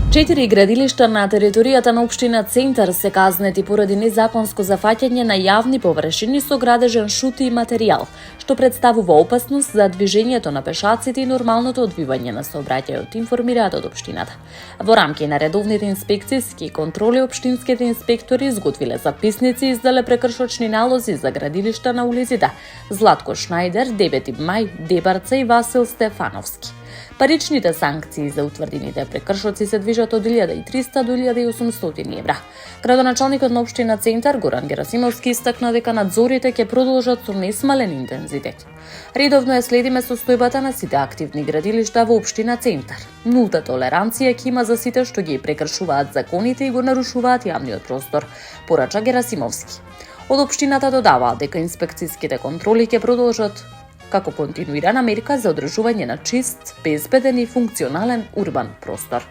4 градилишта на територијата на општина Центар се казнети поради незаконско зафаќање на јавни површини со градежен шут и материјал, што представува опасност за движењето на пешаците и нормалното одвивање на сообраќајот, информираат од општината. Во рамки на редовните инспекцијски контроли, општинските инспектори изготвиле записници и издале прекршочни налози за градилишта на улиците Златко Шнајдер, 9 мај, Дебарца и Васил Стефановски. Паричните санкции за утврдените прекршоци се движат од 1300 до 1800 евра. Градоначалникот на општина Центар Горан Герасимовски истакна дека надзорите ќе продолжат со несмален интензитет. Редовно ја следиме состојбата на сите активни градилишта во општина Центар. Нулта толеранција ќе има за сите што ги прекршуваат законите и го нарушуваат јавниот простор, порача Герасимовски. Од општината додаваат дека инспекцијските контроли ќе продолжат како континуирана мерка за одржување на чист, безбеден и функционален урбан простор.